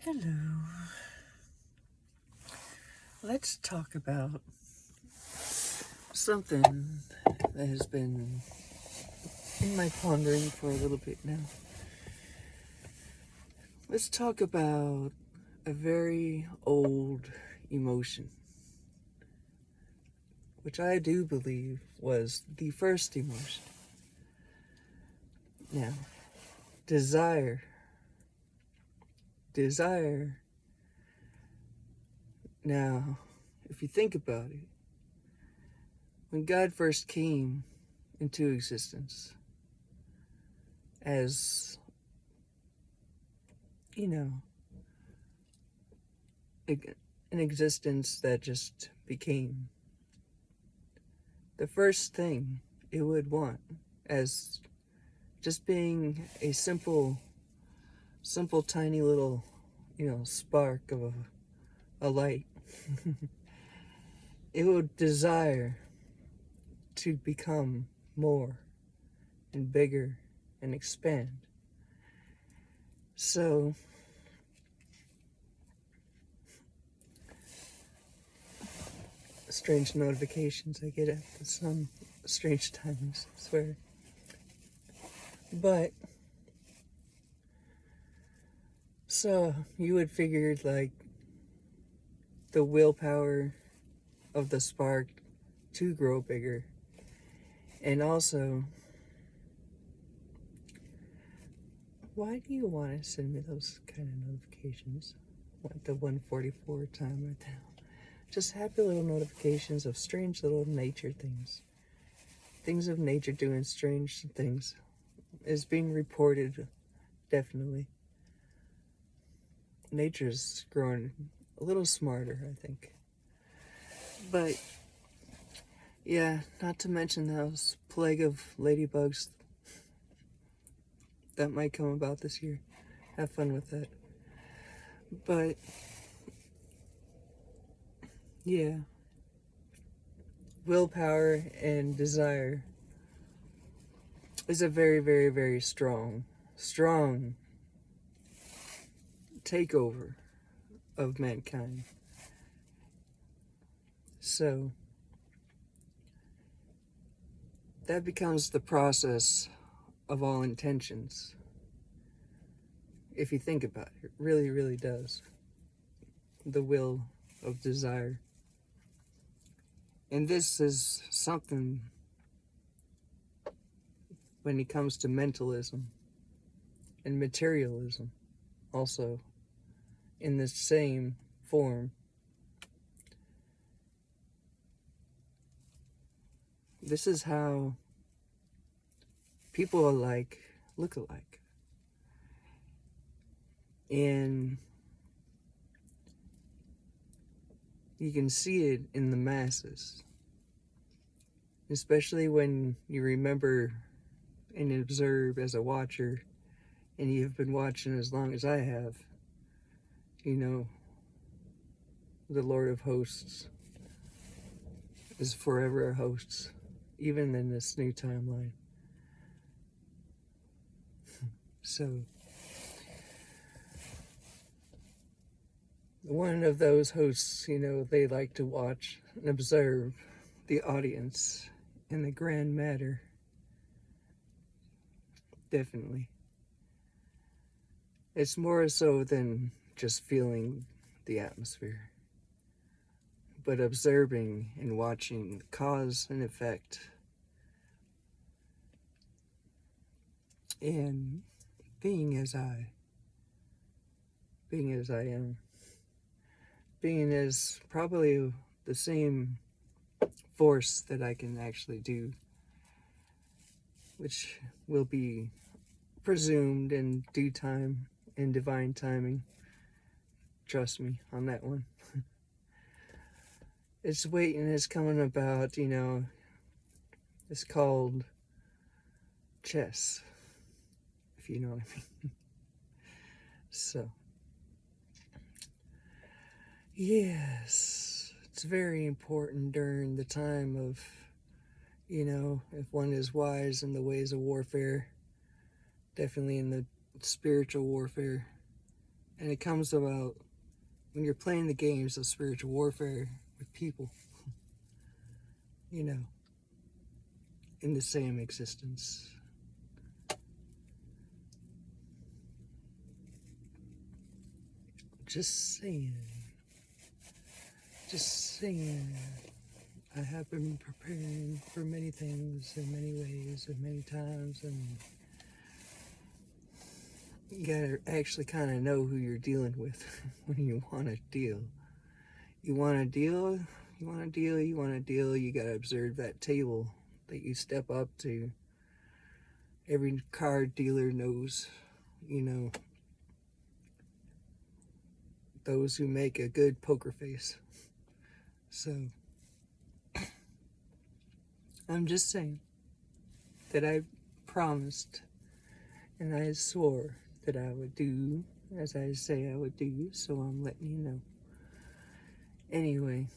Hello. Let's talk about something that has been in my pondering for a little bit now. Let's talk about a very old emotion, which I do believe was the first emotion. Now, desire. Desire. Now, if you think about it, when God first came into existence as, an existence that just became, the first thing it would want as just being a simple tiny little, spark of a light, it would desire to become more and bigger and expand. So, strange notifications I get at some strange times, I swear. But, so you would figure like the willpower of the spark to grow bigger. And also, why do you want to send me those kind of notifications? Like the 1:44 time right now. Just happy little notifications of strange little nature things. Things of nature doing strange things is being reported, definitely. Nature's growing a little smarter, I think. But, yeah, not to mention those plague of ladybugs that might come about this year. Have fun with that. But, yeah. Willpower and desire is a very, very, very strong takeover of mankind. So, that becomes the process of all intentions. If you think about it, it really, really does. The will of desire. And this is something when it comes to mentalism and materialism, also in the same form. This is how people alike look alike. And you can see it in the masses, especially when you remember and observe as a watcher, and you've been watching as long as I have, the Lord of Hosts is forever a host, even in this new timeline. So, one of those hosts, they like to watch and observe the audience in the grand matter. Definitely. It's more so than just feeling the atmosphere, but observing and watching the cause and effect, and being as I am, being as probably the same force that I can actually do, which will be presumed in due time, in divine timing. Trust me on that one. It's waiting, it's coming about, it's called chess, if you know what I mean. So, yes, it's very important during the time of, if one is wise in the ways of warfare, definitely in the spiritual warfare, And it comes about when you're playing the games of spiritual warfare with people, you know, in the same existence. Just saying. Just saying. I have been preparing for many things in many ways and many times, and you gotta actually kind of know who you're dealing with when you want to deal. You want to deal, you want to deal, you want to deal, you gotta observe that table that you step up to. Every card dealer knows, you know, those who make a good poker face. So, I'm just saying that I promised and I swore that I would do as I say I would do, so I'm letting you know. Anyway,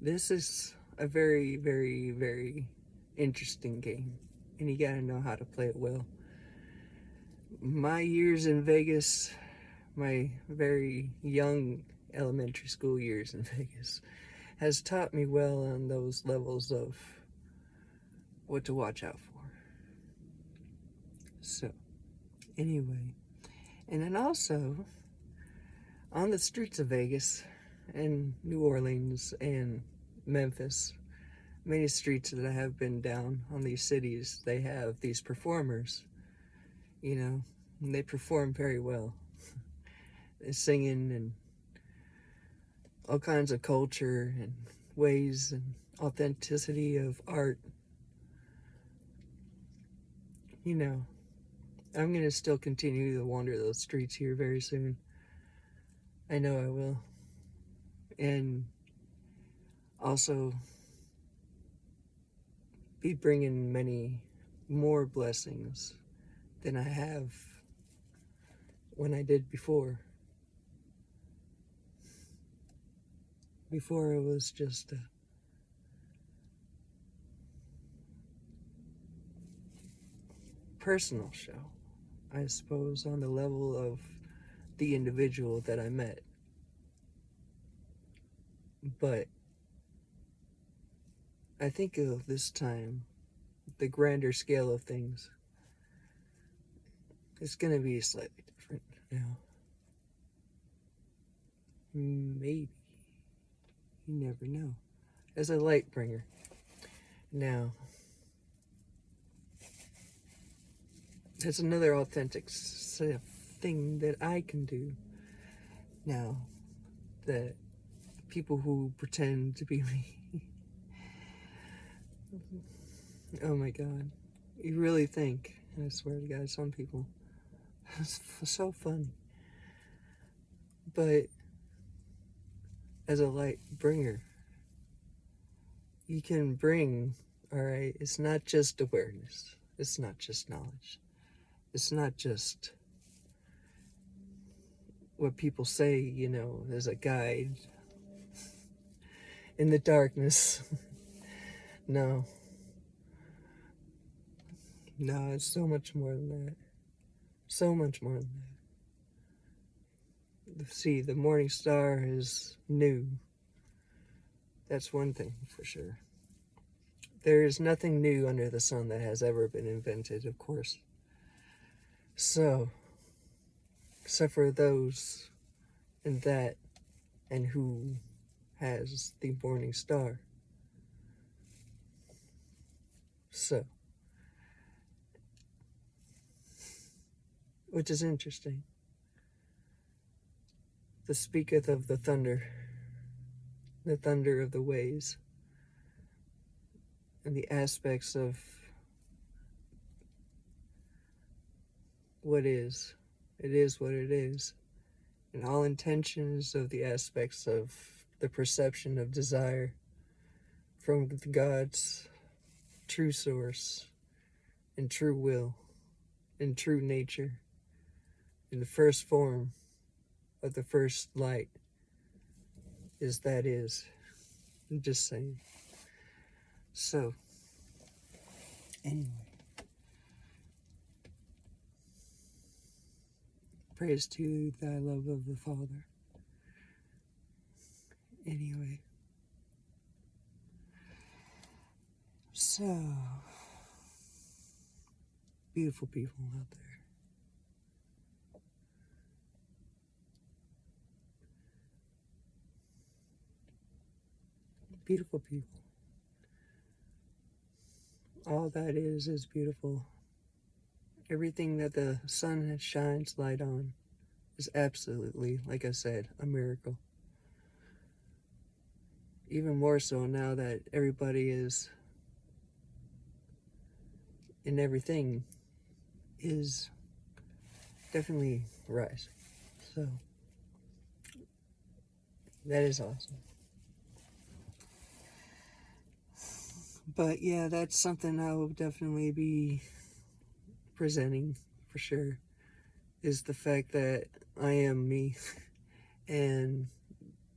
this is a very, very, very interesting game, and you gotta know how to play it well. My years in Vegas, my very young elementary school years in Vegas, has taught me well on those levels of what to watch out for. So, anyway, and then also on the streets of Vegas and New Orleans and Memphis, many streets that I have been down on these cities, they have these performers, you know, and they perform very well. They're singing and all kinds of culture and ways and authenticity of art. You know, I'm going to still continue to wander those streets here very soon. I know I will. And also be bringing many more blessings than I have when I did before. Before it was just a personal show, I suppose, on the level of the individual that I met. But I think of this time, the grander scale of things, it's going to be slightly different now. Maybe. You never know. As a light bringer. Now, that's another authentic thing that I can do now that people who pretend to be me, oh my God, you really think, and I swear to God, some people, it's so funny. But as a light bringer, you can bring, all right, it's not just awareness, it's not just knowledge, it's not just what people say, you know, as a guide in the darkness. No, it's so much more than that. So much more than that. See, the morning star is new. That's one thing for sure. There is nothing new under the sun that has ever been invented, of course. So, except for those and that and who has the morning star. So, which is interesting. The speaketh of the thunder of the ways, and the aspects of what is. It is what it is. And all intentions of the aspects of the perception of desire from God's true source and true will and true nature in the first form of the first light is that is. I'm just saying. So, anyway. Praise to thy love of the Father. Anyway. So, beautiful people out there. Beautiful people. All that is beautiful. Everything that the sun shines light on is absolutely, like I said, a miracle. Even more so now that everybody is, and everything is definitely rising. So, that is awesome. But yeah, that's something I will definitely be presenting for sure, is the fact that I am me. And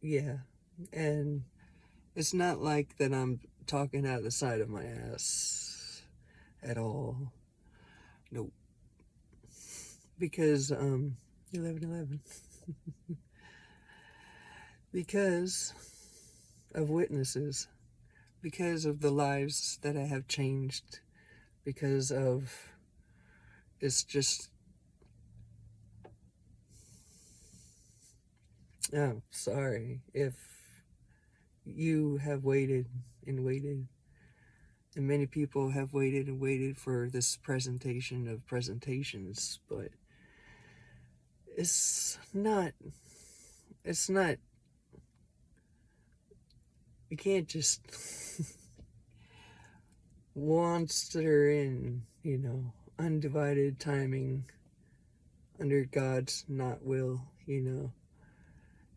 yeah, and it's not like that I'm talking out of the side of my ass at all. Nope. Because 11/11. Because of witnesses, because of the lives that I have changed, because of, it's just, oh, sorry if you have waited and waited, and many people have waited and waited for this presentation of presentations, but it's not, you can't just monster in, undivided timing under God's not will,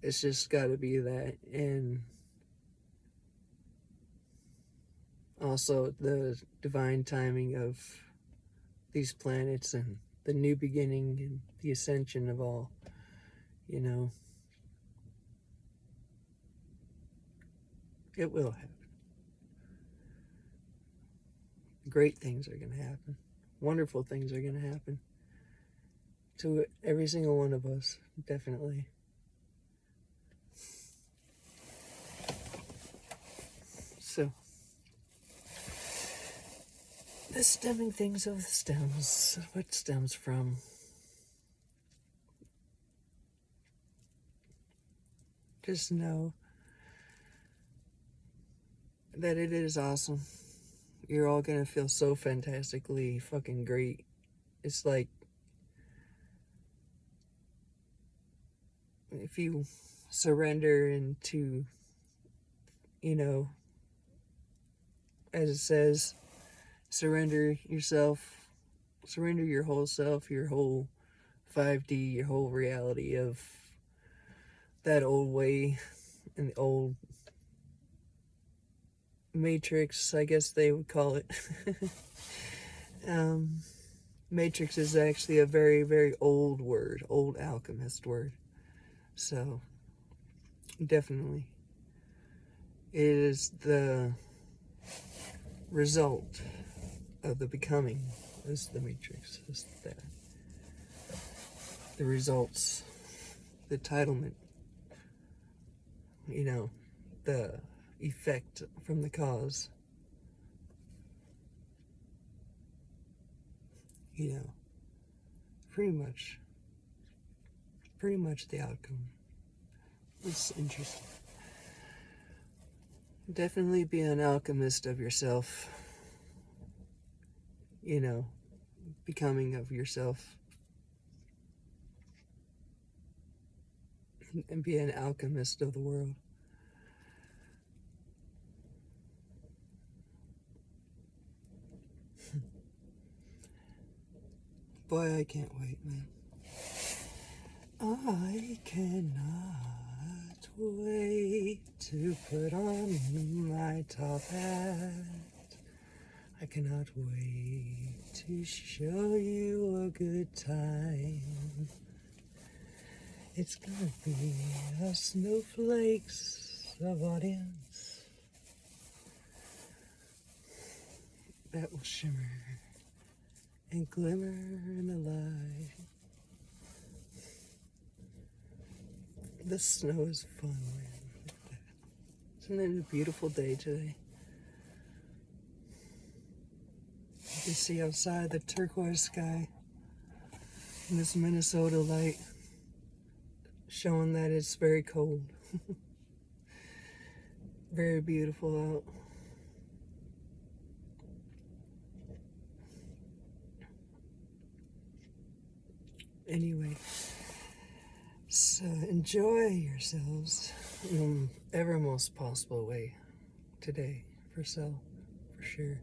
It's just got to be that. And also the divine timing of these planets and the new beginning and the ascension of all, It will happen. Great things are going to happen. Wonderful things are going to happen to every single one of us, definitely. So, the stemming things of the stems, what stems from? Just know that it is awesome. You're all gonna feel so fantastically fucking great. It's like, if you surrender into, as it says, surrender yourself, surrender your whole self, your whole 5D, your whole reality of that old way and the old matrix, I guess they would call it. Matrix is actually a very, very old word, old alchemist word. So, definitely, it is the result of the becoming, is the matrix, is that. The results, the entitlement, the effect from the cause. Pretty much the outcome. It's interesting. Definitely be an alchemist of yourself, becoming of yourself, and be an alchemist of the world. Boy, I can't wait, man. I cannot wait to put on my top hat. I cannot wait to show you a good time. It's gonna be a snowflakes of audience that will shimmer and glimmer in the light. The snow is fun, man. Look at that. Isn't it a beautiful day today? You can see outside the turquoise sky and this Minnesota light showing that it's very cold. Very beautiful out. Anyway, so enjoy yourselves in the evermost possible way today, for sure.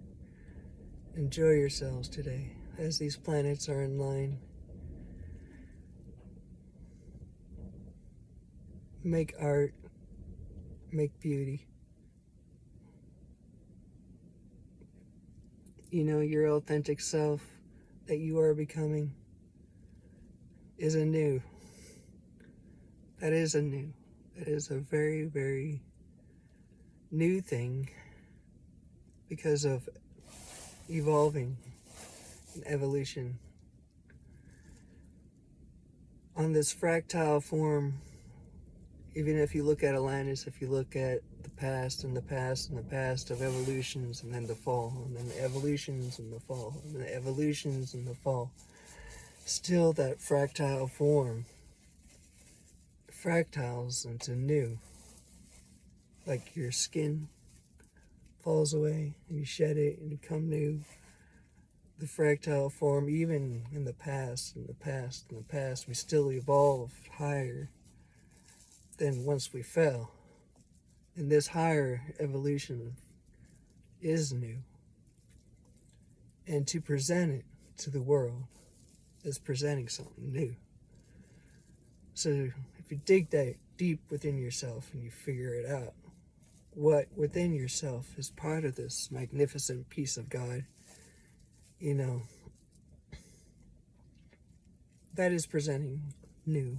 Enjoy yourselves today as these planets are in line. Make art, make beauty. You know, your authentic self that you are becoming is anew. That is anew. That is a very, very new thing because of evolving and evolution. On this fractile form, even if you look at Atlantis, if you look at the past and the past and the past of evolutions and then the fall, and then the evolutions and the fall, and then the evolutions and the fall, still that fractile form fractals into new. Like your skin falls away and you shed it and you become new. The fractile form, even in the past, we still evolve higher than once we fell. And this higher evolution is new. And to present it to the world is presenting something new. So if you dig that deep within yourself and you figure it out, what within yourself is part of this magnificent piece of God, you know, that is presenting new.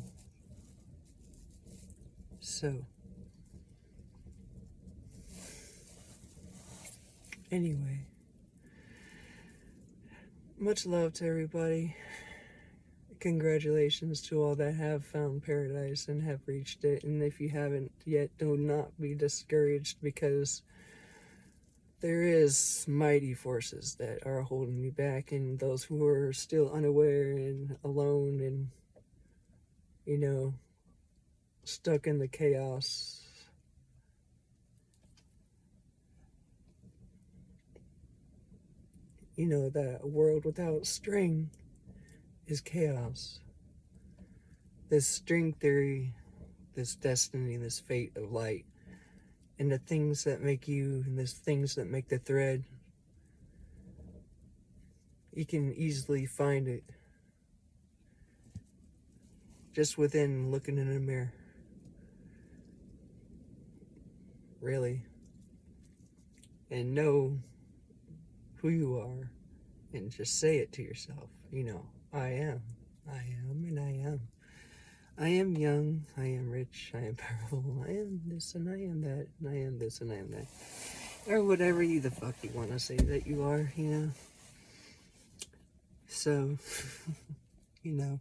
So, anyway, much love to everybody. Congratulations to all that have found paradise and have reached it. And if you haven't yet, do not be discouraged, because there is mighty forces that are holding you back, and those who are still unaware and alone and, you know, stuck in the chaos. You know, that a world without string is chaos. This string theory, this destiny, this fate of light, and the things that make you, and the things that make the thread, you can easily find it just within looking in a mirror. Really. And know who you are, and just say it to yourself. You know, I am, and I am. I am young, I am rich, I am powerful, I am this and I am that, and I am this and I am that. Or whatever you the fuck you want to say that you are, you know. So, you know.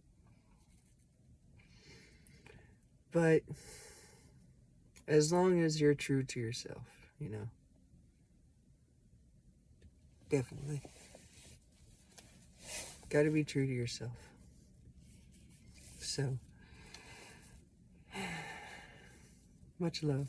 But as long as you're true to yourself, you know. Definitely. Gotta be true to yourself. So, much love.